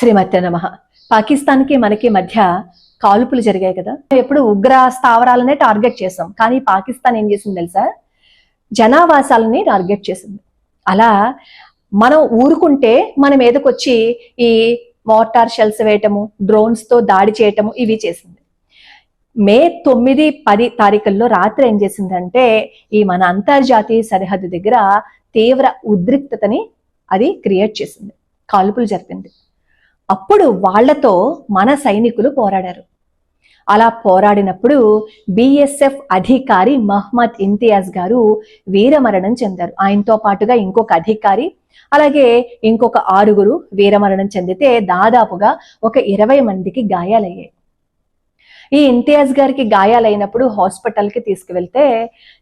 శ్రీమతే నమః. పాకిస్తాన్కి మనకి మధ్య కాల్పులు జరిగాయి కదా. ఎప్పుడు ఉగ్ర స్థావరాలనే టార్గెట్ చేసాం, కానీ పాకిస్తాన్ ఏం చేసింది తెలుసా, జనావాసాలని టార్గెట్ చేసింది. అలా మనం ఊరుకుంటే మన మీదకి వచ్చి ఈ మోటార్ షెల్స్ వేయటము, డ్రోన్స్ తో దాడి చేయటము ఇవి చేసింది. మే 9, 10 తారీఖుల్లో రాత్రి ఏం చేసిందంటే ఈ మన అంతర్జాతీయ సరిహద్దు దగ్గర తీవ్ర ఉద్రిక్తతని అది క్రియేట్ చేసింది, కాల్పులు జరిపింది. అప్పుడు వాళ్లతో మన సైనికులు పోరాడారు. అలా పోరాడినప్పుడు బిఎస్ఎఫ్ అధికారి మహమ్మద్ ఇంతియాజ్ గారు వీరమరణం చెందారు. ఆయనతో పాటుగా ఇంకొక అధికారి, అలాగే ఇంకొక 6 వీరమరణం చెందితే దాదాపుగా ఒక 20 మందికి గాయాలయ్యాయి. ఈ ఇంతియాజ్ గారికి గాయాలైనప్పుడు హాస్పిటల్కి తీసుకువెళ్తే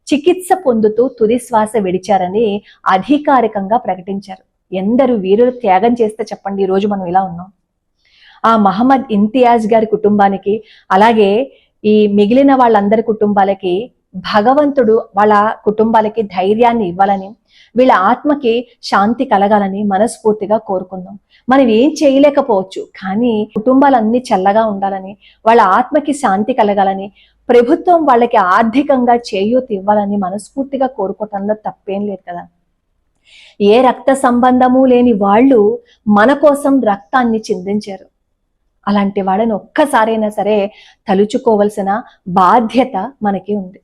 చికిత్స పొందుతూ తుది శ్వాస విడిచారని అధికారికంగా ప్రకటించారు. ఎందరు వీరులు త్యాగం చేస్తే చెప్పండి ఈ రోజు మనం ఇలా ఉన్నాం. ఆ మహమ్మద్ ఇంతియాజ్ గారి కుటుంబానికి, అలాగే ఈ మిగిలిన వాళ్ళందరి కుటుంబాలకి భగవంతుడు వాళ్ళ కుటుంబాలకి ధైర్యాన్ని ఇవ్వాలని, వీళ్ళ ఆత్మకి శాంతి కలగాలని మనస్ఫూర్తిగా కోరుకుందాం. మనం ఏం చేయలేకపోవచ్చు, కానీ కుటుంబాలన్నీ చల్లగా ఉండాలని, వాళ్ళ ఆత్మకి శాంతి కలగాలని, ప్రభుత్వం వాళ్ళకి ఆర్థికంగా చేయూత ఇవ్వాలని మనస్ఫూర్తిగా కోరుకోవటంలో తప్పేం లేదు కదా. ఏ రక్త సంబంధము లేని వాళ్ళు మన కోసం రక్తాన్ని చిందించారు. అలాంటి వాళ్ళని ఒక్కసారైనా సరే తలుచుకోవలసిన బాధ్యత మనకి ఉంది.